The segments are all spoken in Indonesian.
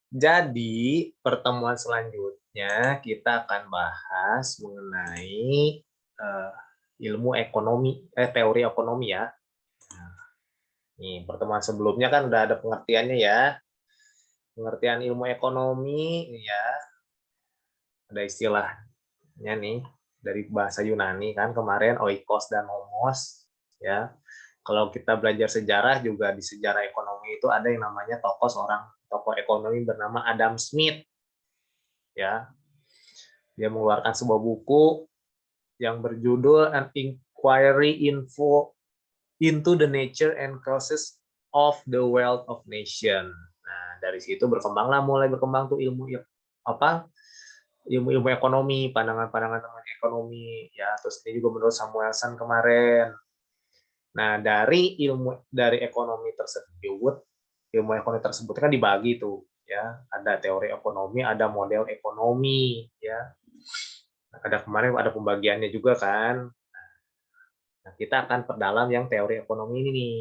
Jadi, pertemuan selanjutnya kita akan bahas mengenai ilmu ekonomi, teori ekonomi ya. Nah, nih, pertemuan sebelumnya kan udah ada pengertiannya ya. Pengertian ilmu ekonomi ya, ada istilahnya nih dari bahasa Yunani kan kemarin oikos dan nomos ya. Kalau kita belajar sejarah juga di sejarah ekonomi itu ada yang namanya tokoh ekonomi bernama Adam Smith ya. Dia mengeluarkan sebuah buku yang berjudul An Inquiry into the Nature and Causes of the Wealth of Nation. Nah, dari situ mulai berkembang tuh apa ilmu-ilmu ekonomi, pandangan-pandangan tentang ekonomi ya. Terus ini juga menurut Samuelson kemarin. Nah, dari ilmu ekonomi tersebut kan dibagi tuh ya. Ada teori ekonomi, ada model ekonomi ya. Ada kemarin ada pembagiannya juga kan. Nah, kita akan perdalam yang teori ekonomi ini nih,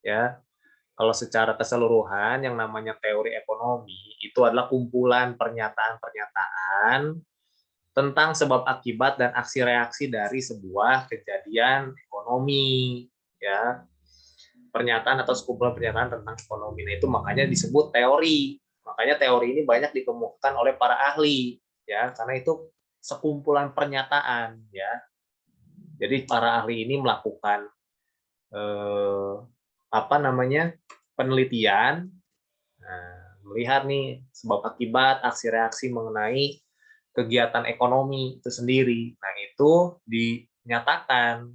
ya. Kalau secara keseluruhan yang namanya teori ekonomi itu adalah kumpulan pernyataan-pernyataan tentang sebab akibat dan aksi reaksi dari sebuah kejadian ekonomi, ya. Pernyataan atau sekumpulan pernyataan tentang ekonomi. Nah, itu makanya disebut teori. Makanya teori ini banyak dikemukakan oleh para ahli, ya, karena itu sekumpulan pernyataan, ya. Jadi para ahli ini melakukan eh, penelitian, melihat nih sebab akibat aksi reaksi mengenai kegiatan ekonomi itu sendiri. Nah, itu dinyatakan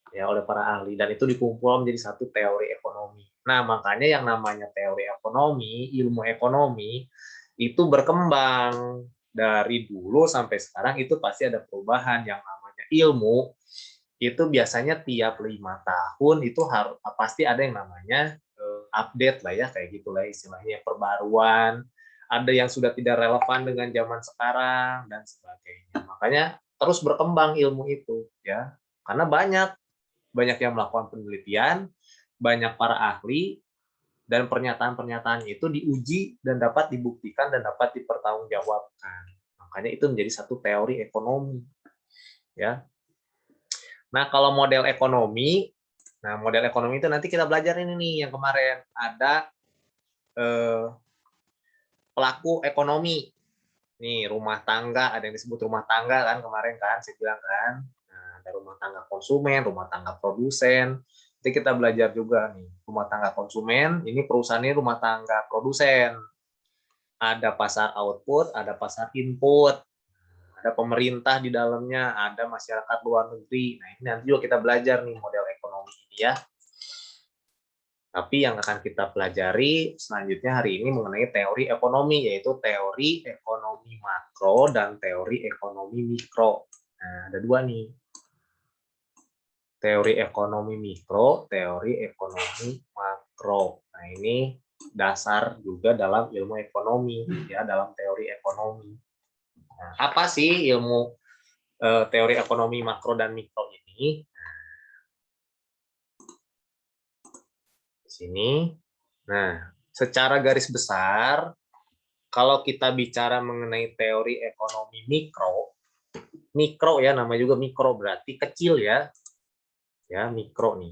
ya oleh para ahli dan itu dikumpul menjadi satu teori ekonomi. Nah, makanya yang namanya teori ekonomi, ilmu ekonomi itu berkembang dari dulu sampai sekarang itu pasti ada perubahan. Yang namanya ilmu itu biasanya tiap 5 tahun itu harus pasti ada yang namanya update lah ya, kayak gitulah istilahnya, perbaruan, ada yang sudah tidak relevan dengan zaman sekarang dan sebagainya. Makanya terus berkembang ilmu itu ya, karena banyak banyak yang melakukan penelitian, banyak para ahli, dan pernyataan-pernyataan itu diuji dan dapat dibuktikan dan dapat dipertanggungjawabkan. Makanya itu menjadi satu teori ekonomi ya. Nah, kalau model ekonomi itu nanti kita belajar ini nih yang kemarin ada eh, pelaku ekonomi. Nih, rumah tangga, ada yang disebut rumah tangga kan kemarin kan, saya bilang kan. Nah, ada rumah tangga konsumen, rumah tangga produsen. Nanti kita belajar juga nih, rumah tangga konsumen, ini perusahaannya rumah tangga produsen. Ada pasar output, ada pasar input, ada pemerintah di dalamnya, ada masyarakat luar negeri. Nah, ini nanti juga kita belajar nih model ekonomi ini ya. Tapi yang akan kita pelajari selanjutnya hari ini mengenai teori ekonomi, yaitu teori ekonomi makro dan teori ekonomi mikro. Nah, ada dua nih. Teori ekonomi mikro, teori ekonomi makro. Nah, ini dasar juga dalam ilmu ekonomi, ya, dalam teori ekonomi. Nah, apa sih ilmu teori ekonomi makro dan mikro ini? Di sini. Nah, secara garis besar, kalau kita bicara mengenai teori ekonomi mikro ya, namanya juga mikro berarti kecil ya, mikro nih.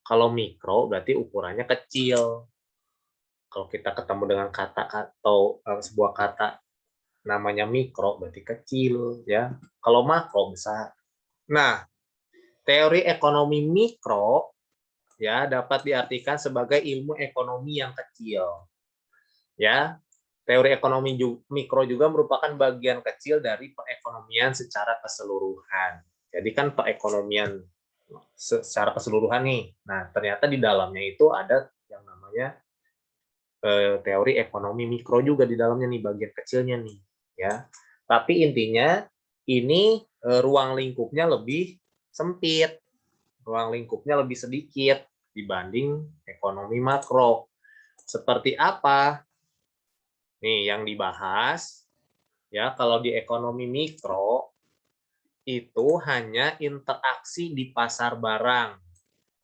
Kalau mikro berarti ukurannya kecil. Kalau kita ketemu dengan kata atau sebuah kata namanya mikro berarti kecil ya. Kalau makro besar. Nah, teori ekonomi mikro ya dapat diartikan sebagai ilmu ekonomi yang kecil. Ya, teori ekonomi mikro juga merupakan bagian kecil dari perekonomian secara keseluruhan. Jadi kan perekonomian secara keseluruhan nih. Nah, ternyata di dalamnya itu ada yang namanya teori ekonomi mikro juga di dalamnya nih, bagian kecilnya nih, ya. Tapi intinya ini ruang lingkupnya lebih sempit, ruang lingkupnya lebih sedikit dibanding ekonomi makro. Seperti apa? Nih yang dibahas ya, kalau di ekonomi mikro itu hanya interaksi di pasar barang.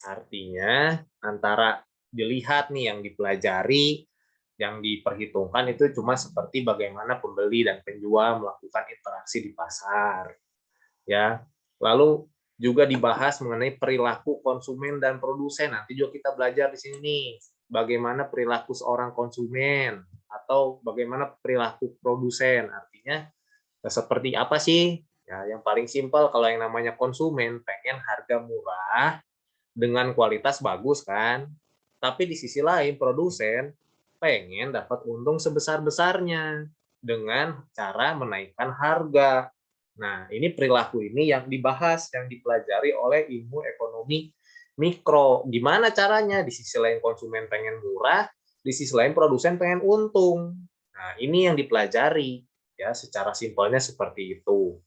Artinya antara dilihat nih yang dipelajari Yang diperhitungkan itu cuma seperti bagaimana pembeli dan penjual melakukan interaksi di pasar, ya. Lalu juga dibahas mengenai perilaku konsumen dan produsen. Nanti juga kita belajar di sini nih, bagaimana perilaku seorang konsumen atau bagaimana perilaku produsen. Artinya seperti apa sih? Ya, yang paling simpel kalau yang namanya konsumen pengen harga murah dengan kualitas bagus kan. Tapi di sisi lain produsen pengen dapat untung sebesar-besarnya dengan cara menaikkan harga. Nah, ini perilaku ini yang dibahas, yang dipelajari oleh ilmu ekonomi mikro. Gimana caranya? Di sisi lain konsumen pengen murah, di sisi lain produsen pengen untung. Nah, ini yang dipelajari. Ya, secara simpelnya seperti itu.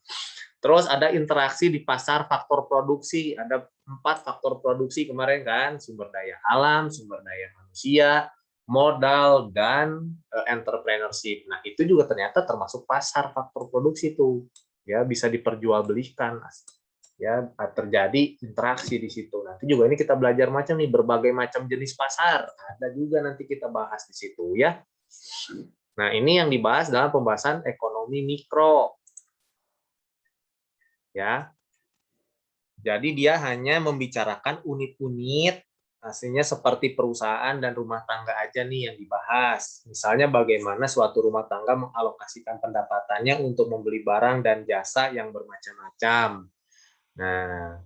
Terus ada interaksi di pasar faktor produksi. Ada 4 faktor produksi kemarin kan, sumber daya alam, sumber daya manusia, modal, dan entrepreneurship. Nah, itu juga ternyata termasuk pasar faktor produksi tuh. Ya, bisa diperjualbelikan. Ya, terjadi interaksi di situ. Nanti juga ini kita belajar macam nih berbagai macam jenis pasar. Ada juga nanti kita bahas di situ ya. Nah, ini yang dibahas dalam pembahasan ekonomi mikro. Ya. Jadi dia hanya membicarakan unit-unit, hasilnya seperti perusahaan dan rumah tangga aja nih yang dibahas. Misalnya bagaimana suatu rumah tangga mengalokasikan pendapatannya untuk membeli barang dan jasa yang bermacam-macam. Nah,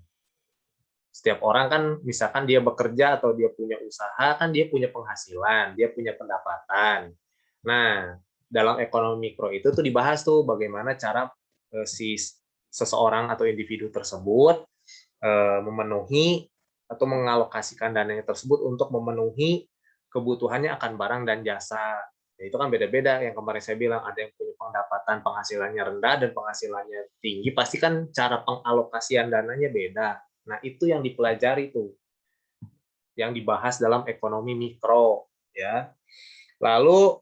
setiap orang kan misalkan dia bekerja atau dia punya usaha, kan dia punya penghasilan, dia punya pendapatan. Nah, dalam ekonomi mikro itu tuh dibahas tuh bagaimana cara si seseorang atau individu tersebut memenuhi atau mengalokasikan dananya tersebut untuk memenuhi kebutuhannya akan barang dan jasa. Ya, itu kan beda-beda. Yang kemarin saya bilang ada yang punya pendapatan penghasilannya rendah dan penghasilannya tinggi, pasti kan cara pengalokasian dananya beda. Nah, itu yang dipelajari tuh, yang dibahas dalam ekonomi mikro, ya. Lalu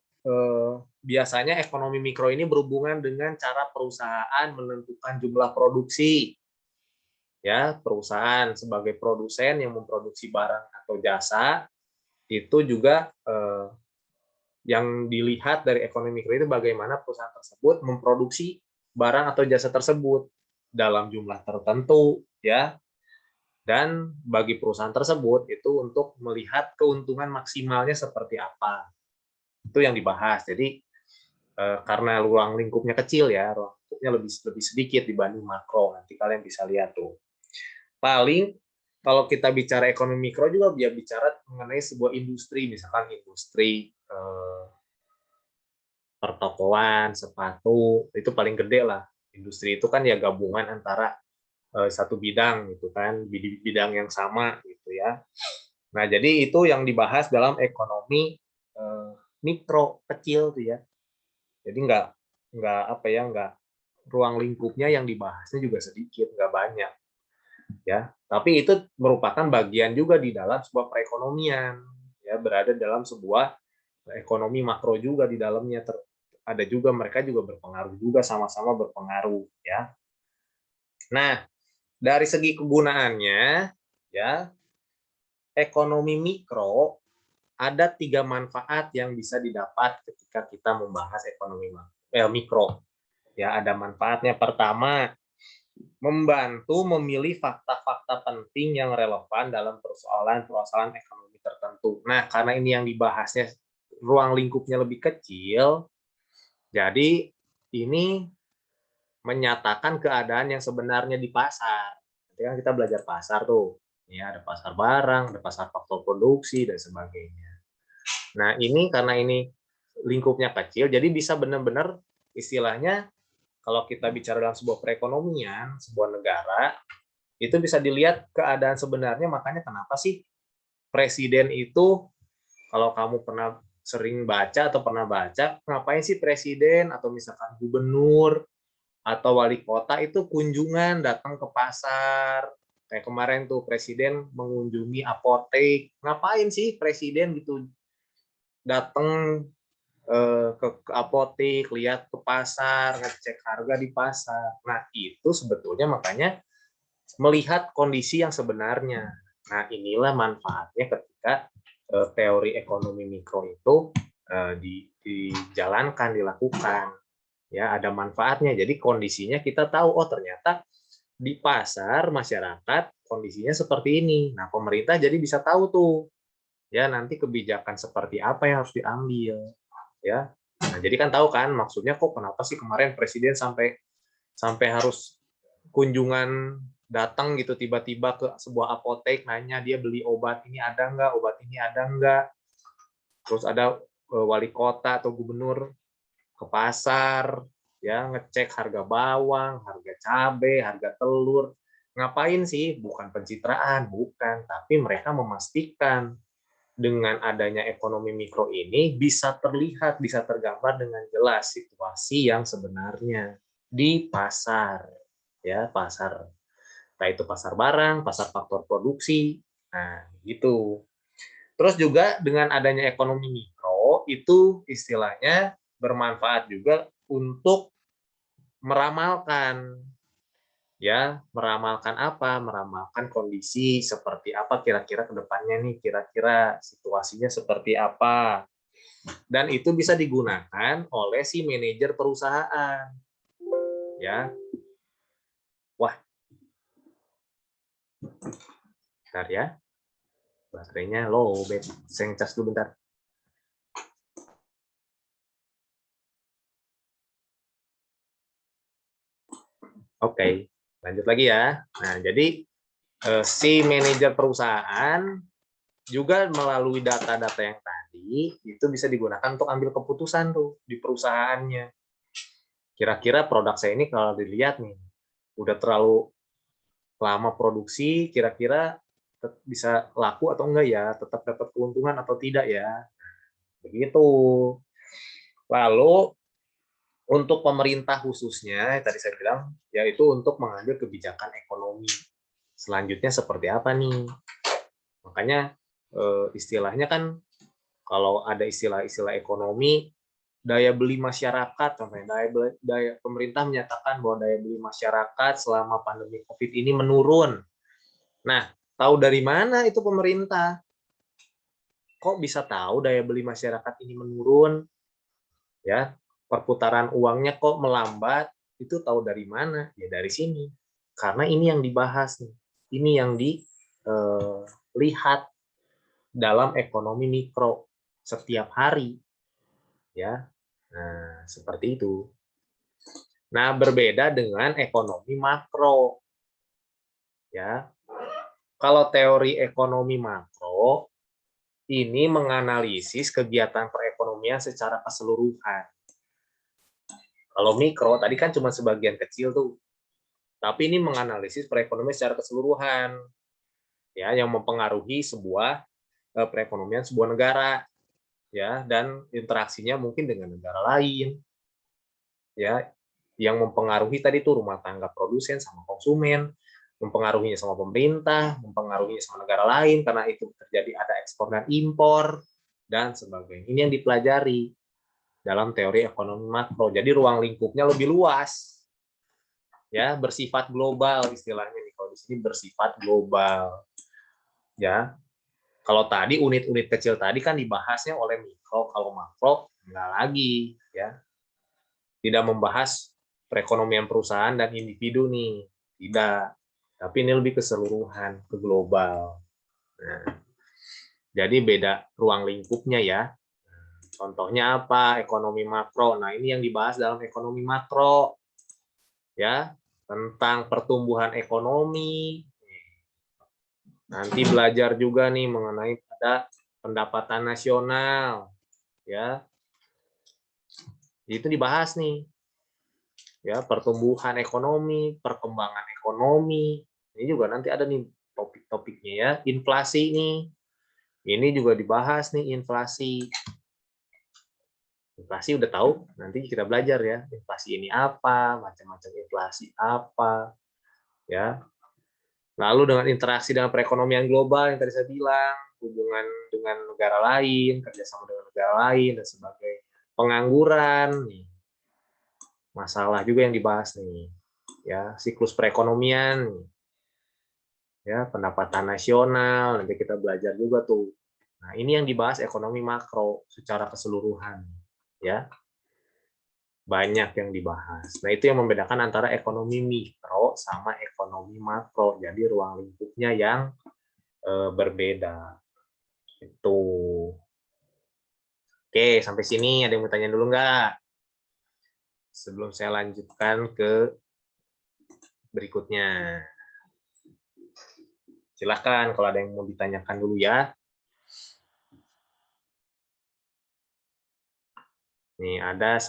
biasanya ekonomi mikro ini berhubungan dengan cara perusahaan menentukan jumlah produksi. Ya, perusahaan sebagai produsen yang memproduksi barang atau jasa itu juga yang dilihat dari ekonomi mikro itu bagaimana perusahaan tersebut memproduksi barang atau jasa tersebut dalam jumlah tertentu, ya. Dan bagi perusahaan tersebut itu untuk melihat keuntungan maksimalnya seperti apa. Itu yang dibahas. Jadi karena ruang lingkupnya kecil ya, ruang lingkupnya lebih sedikit dibanding makro. Nanti kalian bisa lihat tuh. Paling kalau kita bicara ekonomi mikro juga dia bicara mengenai sebuah industri, misalkan industri pertokoan, sepatu, itu paling gede lah. Industri itu kan ya gabungan antara satu bidang gitu kan, bidang yang sama gitu ya. Nah, jadi itu yang dibahas dalam ekonomi mikro kecil tuh ya. Jadi nggak apa ya, nggak ruang lingkupnya yang dibahasnya juga sedikit, nggak banyak. Ya, tapi itu merupakan bagian juga di dalam sebuah perekonomian, ya, berada dalam sebuah ekonomi makro juga di dalamnya ada juga mereka juga berpengaruh juga sama-sama berpengaruh ya. Nah, dari segi kegunaannya ya, ekonomi mikro ada 3 manfaat yang bisa didapat ketika kita membahas ekonomi mikro. Ya, ada manfaatnya. Pertama, membantu memilih fakta-fakta penting yang relevan dalam persoalan-persoalan ekonomi tertentu. Nah, karena ini yang dibahasnya ruang lingkupnya lebih kecil, jadi ini menyatakan keadaan yang sebenarnya di pasar. Nanti kan kita belajar pasar tuh, ya ada pasar barang, ada pasar faktor produksi dan sebagainya. Nah, ini karena ini lingkupnya kecil, jadi bisa benar-benar istilahnya kalau kita bicara dalam sebuah perekonomian, sebuah negara, itu bisa dilihat keadaan sebenarnya. Makanya kenapa sih presiden itu, kalau kamu pernah sering baca atau pernah baca, ngapain sih presiden atau misalkan gubernur atau wali kota itu kunjungan datang ke pasar. Kayak kemarin tuh presiden mengunjungi apotek. Ngapain sih presiden gitu datang ke apotek, lihat ke pasar, ngecek harga di pasar. Nah, itu sebetulnya makanya melihat kondisi yang sebenarnya. Nah, inilah manfaatnya ketika teori ekonomi mikro itu dijalankan, dilakukan. Ya, ada manfaatnya. Jadi kondisinya kita tahu, oh ternyata di pasar masyarakat kondisinya seperti ini. Nah, pemerintah jadi bisa tahu tuh ya nanti kebijakan seperti apa yang harus diambil ya. Nah, jadi kan tahu kan maksudnya kok kenapa sih kemarin presiden sampai sampai harus kunjungan datang gitu tiba-tiba ke sebuah apotek nanya dia beli obat ini ada nggak, obat ini ada nggak. Terus ada wali kota atau gubernur ke pasar ya ngecek harga bawang, harga cabai, harga telur. Ngapain sih? Bukan pencitraan, bukan, tapi mereka memastikan dengan adanya ekonomi mikro ini bisa terlihat, bisa tergambar dengan jelas situasi yang sebenarnya di pasar. Ya, pasar. Entah itu pasar barang, pasar faktor produksi. Nah, gitu. Terus juga dengan adanya ekonomi mikro itu istilahnya bermanfaat juga untuk meramalkan ya, meramalkan apa? Meramalkan kondisi seperti apa kira-kira ke depannya nih, kira-kira situasinya seperti apa. Dan itu bisa digunakan oleh si manajer perusahaan. Ya. Wah, bentar ya. Baterainya low, saya ngecas dulu bentar. Oke, lanjut lagi ya. Nah, jadi si manajer perusahaan juga melalui data-data yang tadi itu bisa digunakan untuk ambil keputusan tuh di perusahaannya. Kira-kira produk saya ini kalau dilihat nih udah terlalu lama produksi, kira-kira bisa laku atau enggak ya, tetap dapat keuntungan atau tidak ya. Begitu. Lalu untuk pemerintah khususnya tadi saya bilang yaitu untuk mengambil kebijakan ekonomi. Selanjutnya seperti apa nih? Makanya istilahnya kan kalau ada istilah-istilah ekonomi daya beli masyarakat contohnya daya pemerintah menyatakan bahwa daya beli masyarakat selama pandemi Covid ini menurun. Nah, tahu dari mana itu pemerintah? Kok bisa tahu daya beli masyarakat ini menurun? Ya, perputaran uangnya kok melambat? Itu tahu dari mana? Ya dari sini. Karena ini yang dibahas nih. Ini yang dilihat dalam ekonomi mikro setiap hari ya. Nah, seperti itu. Nah, berbeda dengan ekonomi makro ya. Kalau teori ekonomi makro ini menganalisis kegiatan perekonomian secara keseluruhan. Kalau mikro tadi kan cuma sebagian kecil tuh. Tapi ini menganalisis perekonomian secara keseluruhan ya yang mempengaruhi sebuah perekonomian sebuah negara ya dan interaksinya mungkin dengan negara lain ya yang mempengaruhi tadi tuh rumah tangga produsen sama konsumen, mempengaruhinya sama pemerintah, mempengaruhinya sama negara lain karena itu terjadi ada ekspor dan impor dan sebagainya. Ini yang dipelajari dalam teori ekonomi makro. Jadi ruang lingkupnya lebih luas. Ya, bersifat global istilahnya nih. Kalau di sini bersifat global. Ya. Kalau tadi unit-unit kecil tadi kan dibahasnya oleh mikro, kalau makro enggak lagi, ya. Tidak membahas perekonomian perusahaan dan individu nih. Tidak. Tapi ini lebih keseluruhan, ke global. Nah, jadi beda ruang lingkupnya ya. Contohnya apa? Ekonomi makro. Nah, ini yang dibahas dalam ekonomi makro. Ya, tentang pertumbuhan ekonomi. Nanti belajar juga nih mengenai pada pendapatan nasional. Ya. Itu dibahas nih. Ya, pertumbuhan ekonomi, perkembangan ekonomi. Ini juga nanti ada nih topik-topiknya ya. Inflasi nih. Ini juga dibahas nih inflasi. Inflasi udah tahu, nanti kita belajar ya. Inflasi ini apa, macam-macam inflasi apa, ya. Lalu dengan interaksi dengan perekonomian global yang tadi saya bilang, hubungan dengan negara lain, kerjasama dengan negara lain dan sebagainya. Pengangguran, nih. Masalah juga yang dibahas nih, ya. Siklus perekonomian, ya. Pendapatan nasional, nanti kita belajar juga tuh, Nah, ini yang dibahas ekonomi makro secara keseluruhan, ya. Banyak yang dibahas. Nah, itu yang membedakan antara ekonomi mikro sama ekonomi makro. Jadi ruang lingkupnya yang berbeda. Itu. Oke, sampai sini ada yang mau tanya dulu nggak? Sebelum saya lanjutkan ke berikutnya. Silakan kalau ada yang mau ditanyakan dulu ya. Nih ada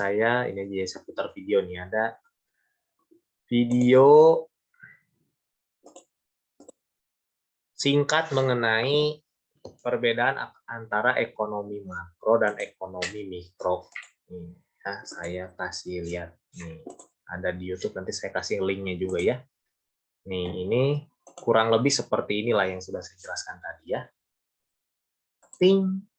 ini aja saya putar video nih, ada video singkat mengenai perbedaan antara ekonomi makro dan ekonomi mikro. Nih, ya, saya kasih lihat nih. Ada di YouTube, nanti saya kasih linknya juga ya. Nih, ini kurang lebih seperti inilah yang sudah saya jelaskan tadi ya. Ting.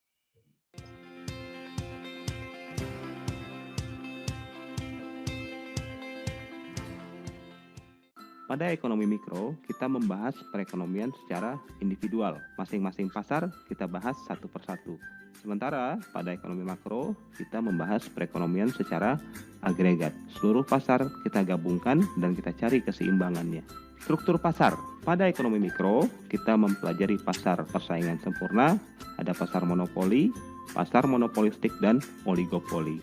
Pada ekonomi mikro, kita membahas perekonomian secara individual. Masing-masing pasar kita bahas satu persatu. Sementara pada ekonomi makro, kita membahas perekonomian secara agregat. Seluruh pasar kita gabungkan dan kita cari keseimbangannya. Struktur pasar. Pada ekonomi mikro, kita mempelajari pasar persaingan sempurna, ada pasar monopoli, pasar monopolistik, dan oligopoli.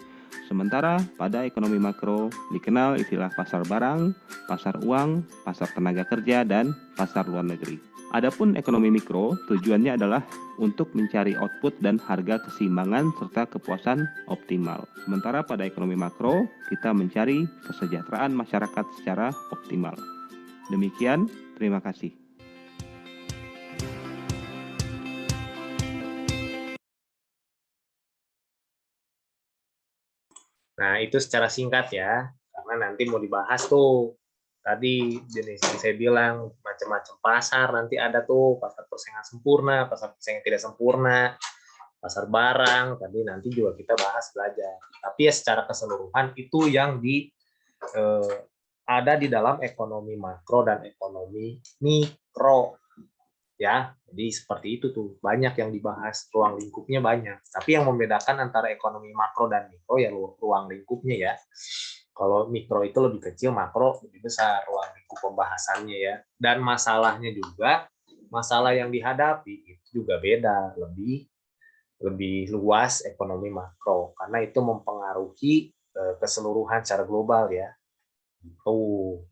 Sementara pada ekonomi makro dikenal istilah pasar barang, pasar uang, pasar tenaga kerja, dan pasar luar negeri. Adapun ekonomi mikro tujuannya adalah untuk mencari output dan harga keseimbangan serta kepuasan optimal. Sementara pada ekonomi makro kita mencari kesejahteraan masyarakat secara optimal. Demikian, terima kasih. Nah, itu secara singkat ya, karena nanti mau dibahas tuh. Tadi jenis yang saya bilang, macam-macam pasar, nanti ada tuh pasar persaingan sempurna, pasar persaingan tidak sempurna, pasar barang, tadi nanti juga kita bahas belajar. Tapi ya secara keseluruhan itu yang ada di dalam ekonomi makro dan ekonomi mikro. Ya, jadi seperti itu tuh, banyak yang dibahas, ruang lingkupnya banyak. Tapi yang membedakan antara ekonomi makro dan mikro ya ruang lingkupnya ya. Kalau mikro itu lebih kecil, makro lebih besar ruang lingkup pembahasannya ya. Dan masalahnya juga, masalah yang dihadapi itu juga beda, lebih luas ekonomi makro karena itu mempengaruhi keseluruhan secara global ya. Tuh.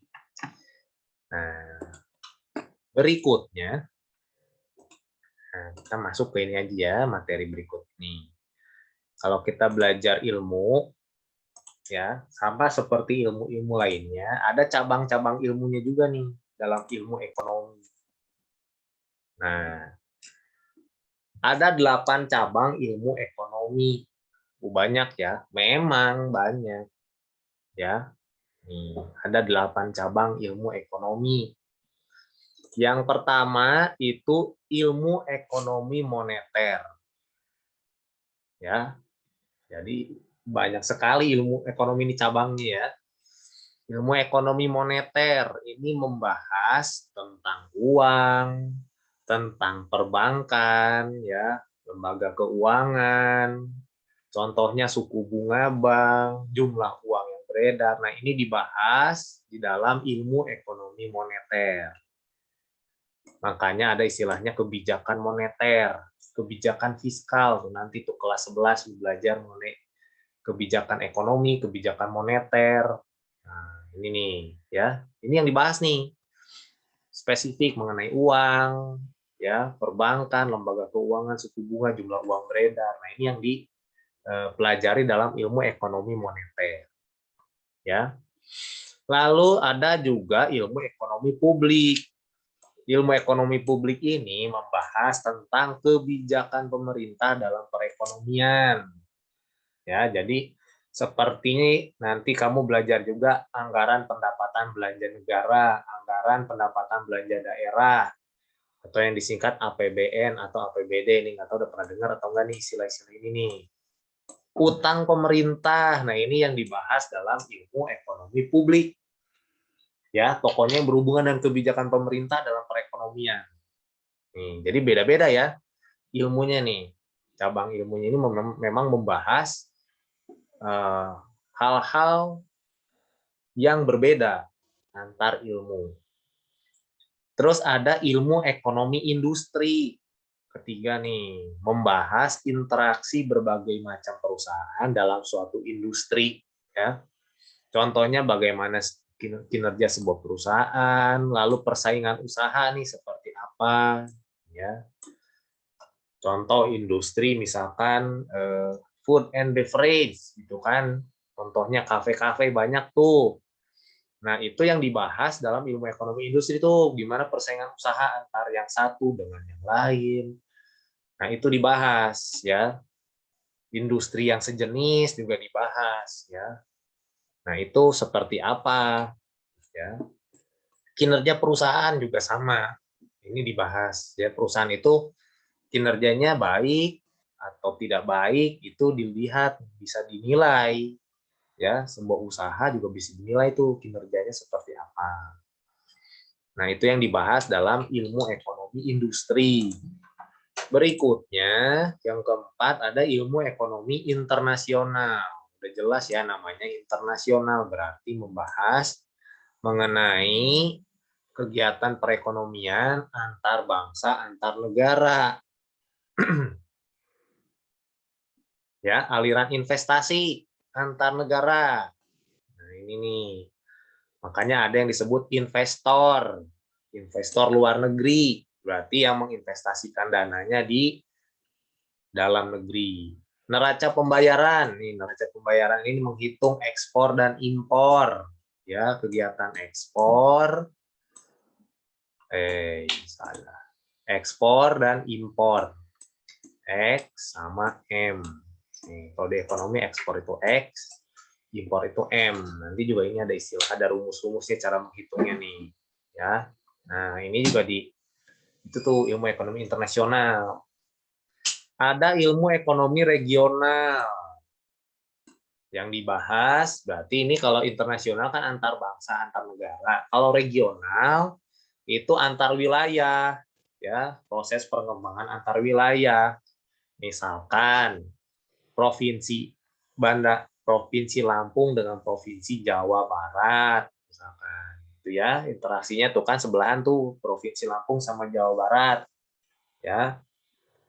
Nah, berikutnya nah, kita masuk ke ini aja ya, materi berikut ini. Kalau kita belajar ilmu, ya sama seperti ilmu-ilmu lainnya, ada cabang-cabang ilmunya juga nih dalam ilmu ekonomi. Nah, ada 8 cabang ilmu ekonomi. Banyak ya, memang banyak. Ya, nih, ada 8 cabang ilmu ekonomi. Yang pertama itu ilmu ekonomi moneter. Ya, jadi banyak sekali ilmu ekonomi ini cabangnya ya. Ilmu ekonomi moneter ini membahas tentang uang, tentang perbankan, ya, lembaga keuangan, contohnya suku bunga bank, jumlah uang yang beredar. Nah, ini dibahas di dalam ilmu ekonomi moneter. Makanya ada istilahnya kebijakan moneter, kebijakan fiskal. Nanti tuh kelas 11 belajar mengenai kebijakan ekonomi, kebijakan moneter. Nah, ini nih ya. Ini yang dibahas nih. Spesifik mengenai uang, ya, perbankan, lembaga keuangan, suku bunga, jumlah uang beredar. Nah, ini yang dipelajari dalam ilmu ekonomi moneter. Ya. Lalu ada juga ilmu ekonomi publik. Ilmu ekonomi publik ini membahas tentang kebijakan pemerintah dalam perekonomian. Ya, jadi sepertinya nanti kamu belajar juga anggaran pendapatan belanja negara, anggaran pendapatan belanja daerah, atau yang disingkat APBN atau APBD. Ini nggak tahu udah pernah dengar atau enggak nih istilah-istilah ini nih. Utang pemerintah, nah ini yang dibahas dalam ilmu ekonomi publik. Ya, pokoknya yang berhubungan dengan kebijakan pemerintah dalam perekonomian. Nih, jadi beda-beda ya ilmunya nih. Cabang ilmunya ini memang membahas hal-hal yang berbeda antar ilmu. Terus ada ilmu ekonomi industri. Ketiga nih, membahas interaksi berbagai macam perusahaan dalam suatu industri. Ya. Contohnya bagaimana kinerja sebuah perusahaan, lalu persaingan usaha nih seperti apa. Ya. Contoh industri misalkan food and beverage, gitu kan. Contohnya kafe-kafe banyak tuh. Nah, itu yang dibahas dalam ilmu ekonomi industri itu gimana persaingan usaha antar yang satu dengan yang lain. Nah, itu dibahas ya. Industri yang sejenis juga dibahas ya. Nah, itu seperti apa ya. Kinerja perusahaan juga sama. Ini dibahas ya, perusahaan itu kinerjanya baik atau tidak baik itu dilihat, bisa dinilai ya. Sebuah usaha juga bisa dinilai itu kinerjanya seperti apa. Nah, itu yang dibahas dalam ilmu ekonomi industri. Berikutnya, yang keempat ada ilmu ekonomi internasional. Udah jelas ya namanya internasional, berarti membahas mengenai kegiatan perekonomian antar bangsa, antar negara. Ya, aliran investasi antar negara. Nah, ini nih. Makanya ada yang disebut investor. Investor luar negeri, berarti yang menginvestasikan dananya di dalam negeri. Neraca pembayaran, nih neraca pembayaran ini menghitung ekspor dan impor, ya kegiatan ekspor, salah, ekspor dan impor, X sama M. Nih, kalau di ekonomi ekspor itu X, impor itu M. Nanti juga ini ada istilah, ada rumus-rumusnya cara menghitungnya nih, ya. Nah ini juga itu tuh ilmu ekonomi internasional. Ada ilmu ekonomi regional yang dibahas, berarti ini kalau internasional kan antar bangsa, antar negara. Kalau regional itu antar wilayah, ya, proses pengembangan antar wilayah. Misalkan provinsi Lampung dengan provinsi Jawa Barat, misalkan. Itu ya, interaksinya tuh kan sebelahan tuh provinsi Lampung sama Jawa Barat, ya.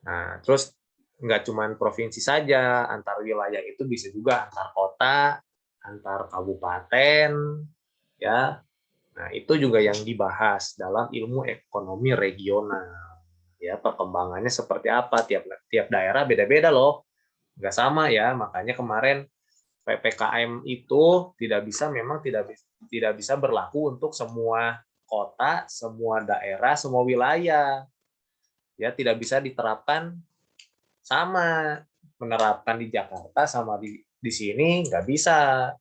Nah, terus nggak cuma provinsi saja, antar wilayah itu bisa juga antar kota, antar kabupaten, ya. Nah, itu juga yang dibahas dalam ilmu ekonomi regional. Ya, perkembangannya seperti apa, tiap daerah beda-beda loh. Nggak sama ya, makanya kemarin PPKM itu tidak bisa berlaku untuk semua kota, semua daerah, semua wilayah. Ya, tidak bisa diterapkan sama, menerapkan di Jakarta sama di sini nggak bisa.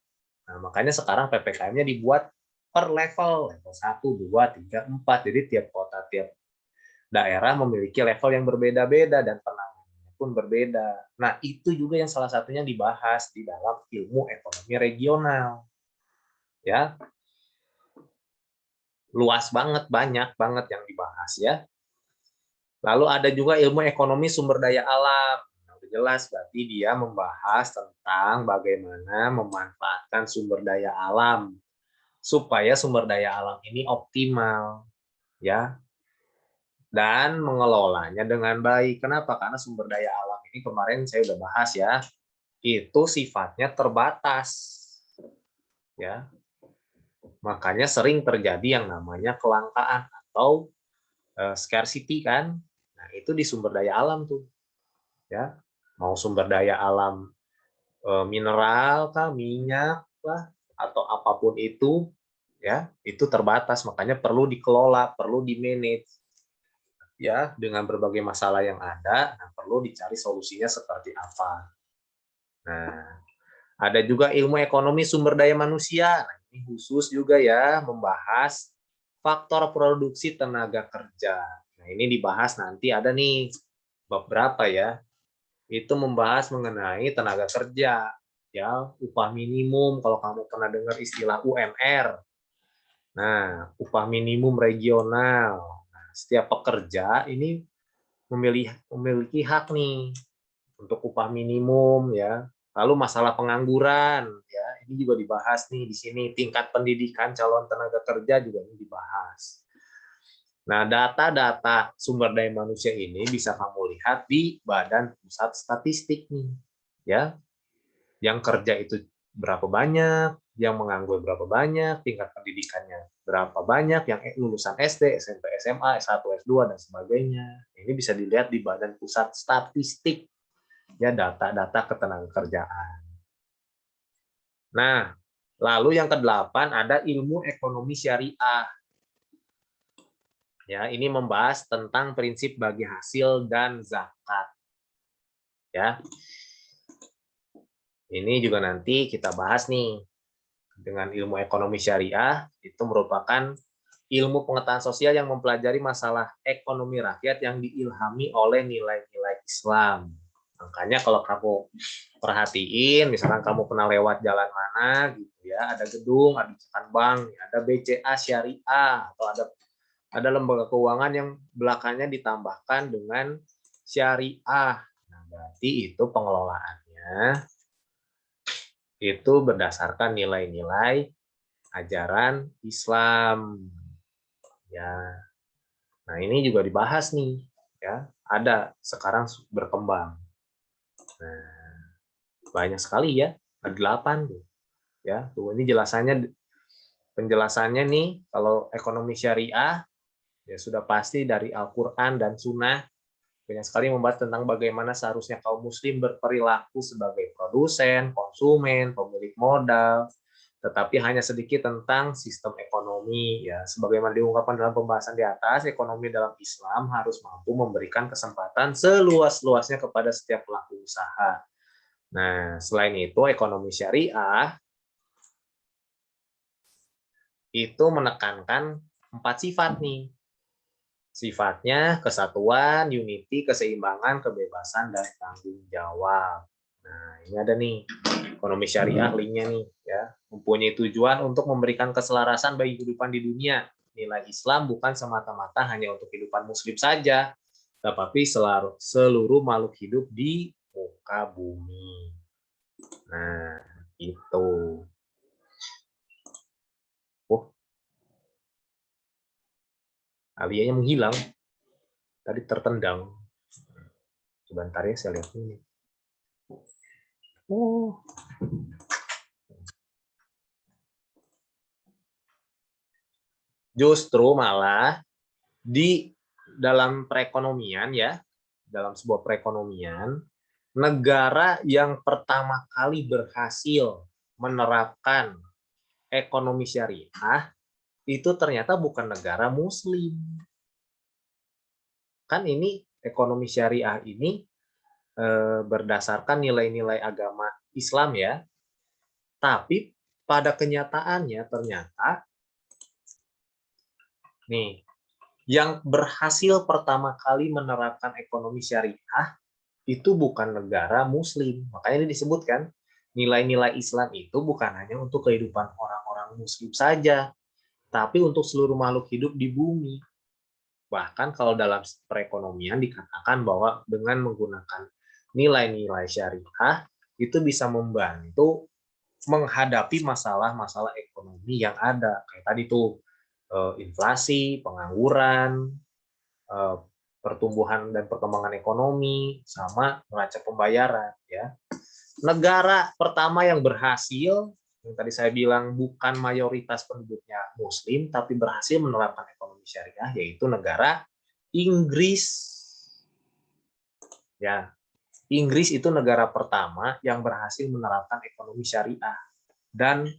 Nah, makanya sekarang PPKM-nya dibuat per level 1, 2, 3, 4. Jadi tiap kota, tiap daerah memiliki level yang berbeda-beda dan penanganannya pun berbeda. Nah, itu juga yang salah satunya dibahas di dalam ilmu ekonomi regional. Ya, luas banget, banyak banget yang dibahas ya. Lalu ada juga ilmu ekonomi sumber daya alam. Nah, udah jelas berarti dia membahas tentang bagaimana memanfaatkan sumber daya alam supaya sumber daya alam ini optimal, ya, dan mengelolanya dengan baik. Kenapa? Karena sumber daya alam ini kemarin saya udah bahas ya, itu sifatnya terbatas, ya. Makanya sering terjadi yang namanya kelangkaan atau scarcity kan. Nah, itu di sumber daya alam tuh, ya. Mau sumber daya alam mineral kah, minyak lah, atau apapun itu, ya, itu terbatas. Makanya perlu dikelola, perlu di-manage, ya, dengan berbagai masalah yang ada. Nah, perlu dicari solusinya seperti apa. Nah, ada juga ilmu ekonomi sumber daya manusia. Nah, ini khusus juga ya, membahas faktor produksi tenaga kerja. Nah, ini dibahas nanti ada nih beberapa ya. Itu membahas mengenai tenaga kerja, ya, upah minimum kalau kamu pernah dengar istilah UMR. Nah, upah minimum regional. Nah, setiap pekerja ini memiliki hak nih untuk upah minimum ya. Lalu masalah pengangguran ya, ini juga dibahas nih di sini. Tingkat pendidikan calon tenaga kerja juga ini dibahas. Nah, data-data sumber daya manusia ini bisa kamu lihat di Badan Pusat Statistik nih, ya. Yang kerja itu berapa banyak, yang menganggur berapa banyak, tingkat pendidikannya berapa banyak, yang lulusan SD, SMP, SMA, S1, S2 dan sebagainya. Ini bisa dilihat di Badan Pusat Statistik, ya, data-data ketenagakerjaan. Nah, lalu yang ke-8 ada ilmu ekonomi syariah. Ya, ini membahas tentang prinsip bagi hasil dan zakat. Ya. Ini juga nanti kita bahas nih. Dengan ilmu ekonomi syariah, itu merupakan ilmu pengetahuan sosial yang mempelajari masalah ekonomi rakyat yang diilhami oleh nilai-nilai Islam. Makanya kalau kamu perhatiin, misalkan kamu pernah lewat jalan mana gitu ya, ada gedung, ada misalkan bank, ada BCA syariah, atau ada lembaga keuangan yang belakangnya ditambahkan dengan syariah. Nah, berarti itu pengelolaannya itu berdasarkan nilai-nilai ajaran Islam. Ya. Nah, ini juga dibahas nih, ya. Ada sekarang berkembang. Nah, banyak sekali ya, ada 8 tuh. Ya, tuh ini penjelasannya nih kalau ekonomi syariah ya sudah pasti dari Al-Qur'an dan Sunnah. Banyak sekali membahas tentang bagaimana seharusnya kaum muslim berperilaku sebagai produsen, konsumen, pemilik modal, tetapi hanya sedikit tentang sistem ekonomi ya. Sebagaimana diungkapkan dalam pembahasan di atas, ekonomi dalam Islam harus mampu memberikan kesempatan seluas-luasnya kepada setiap pelaku usaha. Nah, selain itu ekonomi syariah itu menekankan 4 sifat nih. Sifatnya kesatuan, unity, keseimbangan, kebebasan, dan tanggung jawab. Nah, ini ada nih ekonomi syariah linknya nih ya, mempunyai tujuan untuk memberikan keselarasan bagi kehidupan di dunia. Nilai Islam bukan semata-mata hanya untuk kehidupan muslim saja, tetapi seluruh makhluk hidup di muka bumi. Nah, itu. Oh, Alianya menghilang. Tadi tertendang. Sebentar ya, saya lihat ini. Oh. Justru malah di dalam perekonomian ya, dalam sebuah perekonomian, negara yang pertama kali berhasil menerapkan ekonomi syariah itu ternyata bukan negara muslim. Kan ini ekonomi syariah ini berdasarkan nilai-nilai agama Islam ya. Tapi pada kenyataannya ternyata nih yang berhasil pertama kali menerapkan ekonomi syariah itu bukan negara muslim. Makanya ini disebutkan nilai-nilai Islam itu bukan hanya untuk kehidupan orang-orang muslim saja, tapi untuk seluruh makhluk hidup di bumi. Bahkan kalau dalam perekonomian dikatakan bahwa dengan menggunakan nilai-nilai syariah itu bisa membantu menghadapi masalah-masalah ekonomi yang ada. Kayak tadi tuh inflasi, pengangguran, pertumbuhan dan perkembangan ekonomi, sama neraca pembayaran. Ya. Negara pertama yang berhasil, yang tadi saya bilang bukan mayoritas penduduknya Muslim, tapi berhasil menerapkan ekonomi syariah, yaitu negara Inggris. Ya, Inggris itu negara pertama yang berhasil menerapkan ekonomi syariah dan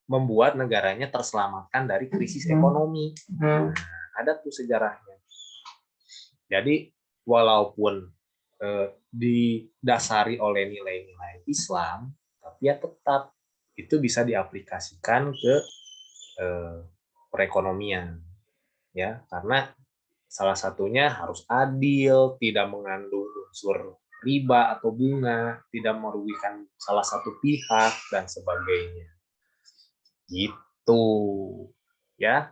membuat negaranya terselamatkan dari krisis ekonomi. Nah, ada tuh sejarahnya. Jadi walaupun didasari oleh nilai-nilai Islam, tapi ya tetap itu bisa diaplikasikan ke perekonomian, ya, karena salah satunya harus adil, tidak mengandung unsur riba atau bunga, tidak merugikan salah satu pihak dan sebagainya. Gitu, ya.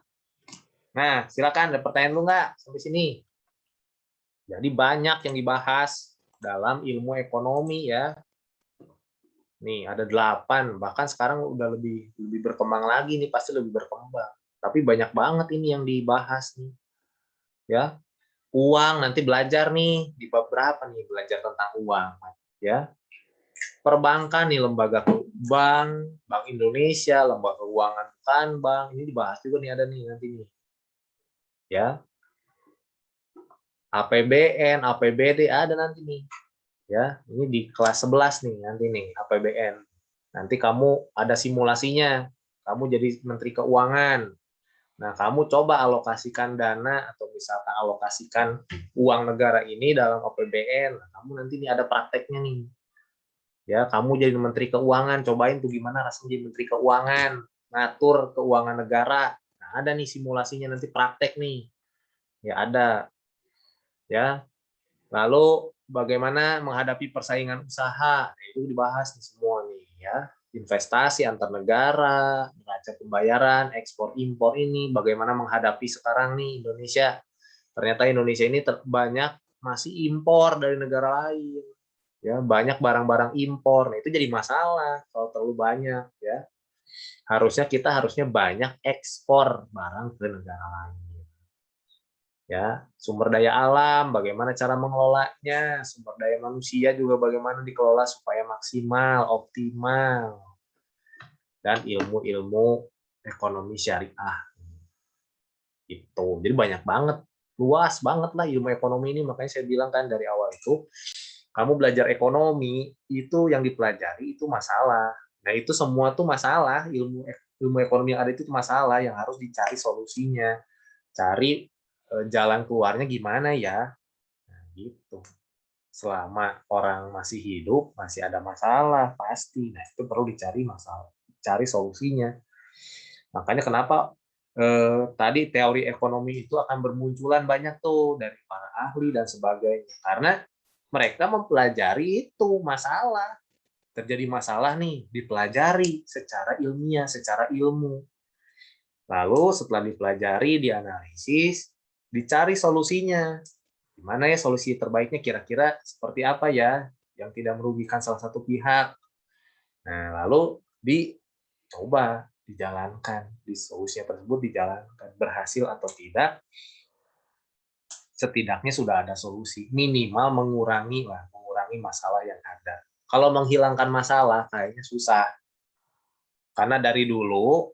Nah, silakan ada pertanyaan lu nggak sampai sini? Jadi banyak yang dibahas dalam ilmu ekonomi ya. Nih ada 8, bahkan sekarang udah lebih berkembang lagi nih, pasti lebih berkembang. Tapi banyak banget ini yang dibahas nih. Ya, uang nanti belajar nih di bab berapa nih, belajar tentang uang ya. Perbankan nih, lembaga Bank Indonesia, lembaga keuangan bukan bank, ini dibahas juga nih, ada nih nanti nih. Ya. APBN, APBD ada nanti nih. Ya, ini di kelas 11 nih nanti nih APBN. Nanti kamu ada simulasinya. Kamu jadi Menteri Keuangan. Nah, kamu coba alokasikan dana atau misalkan alokasikan uang negara ini dalam APBN. Nah, kamu nanti nih ada prakteknya nih. Ya, kamu jadi Menteri Keuangan, cobain tuh gimana rasanya jadi Menteri Keuangan, ngatur keuangan negara. Nah, ada nih simulasinya nanti praktek nih. Ya ada. Ya, lalu bagaimana menghadapi persaingan usaha, nah, itu dibahas nih semua nih ya. Investasi antar negara, neraca pembayaran, ekspor impor ini, bagaimana menghadapi sekarang nih Indonesia. Ternyata Indonesia ini banyak masih impor dari negara lain. Ya, banyak barang-barang impor. Nah, itu jadi masalah kalau terlalu banyak ya. Harusnya banyak ekspor barang ke negara lain. Ya, sumber daya alam bagaimana cara mengelolanya, sumber daya manusia juga bagaimana dikelola supaya maksimal, optimal, dan ilmu-ilmu ekonomi syariah itu. Jadi banyak banget, luas banget lah ilmu ekonomi ini, makanya saya bilang kan dari awal itu kamu belajar ekonomi itu yang dipelajari itu masalah. Nah, itu semua tuh masalah, ilmu ekonomi yang ada itu masalah yang harus dicari solusinya, cari jalan keluarnya gimana ya. Nah, gitu. Selama orang masih hidup, masih ada masalah, pasti. Nah, itu perlu dicari masalah, cari solusinya. Makanya kenapa tadi teori ekonomi itu akan bermunculan banyak tuh dari para ahli dan sebagainya. Karena mereka mempelajari itu masalah. Terjadi masalah nih, dipelajari secara ilmiah, secara ilmu. Lalu setelah dipelajari, dianalisis, dicari solusinya. Gimana ya solusi terbaiknya, kira-kira seperti apa ya yang tidak merugikan salah satu pihak. Nah, lalu dicoba dijalankan, di solusi tersebut dijalankan, berhasil atau tidak, setidaknya sudah ada solusi, minimal mengurangi masalah yang ada. Kalau menghilangkan masalah kayaknya susah, karena dari dulu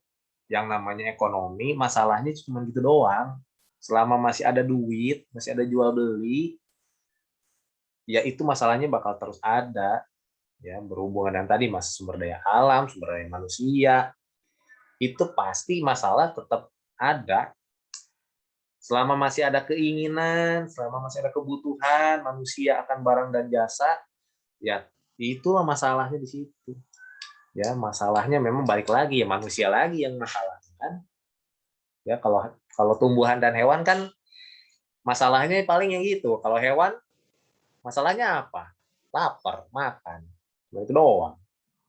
yang namanya ekonomi masalahnya cuma gitu doang. Selama masih ada duit, masih ada jual beli, ya itu masalahnya bakal terus ada, ya berhubungan dengan tadi mas sumber daya alam, sumber daya manusia, itu pasti masalah tetap ada. Selama masih ada keinginan, selama masih ada kebutuhan manusia akan barang dan jasa, ya itulah masalahnya di situ. Ya masalahnya memang balik lagi ya manusia lagi yang masalah kan. Ya kalau kalau tumbuhan dan hewan kan masalahnya paling yang gitu. Kalau hewan masalahnya apa? Lapar, makan. Cuma itu doang.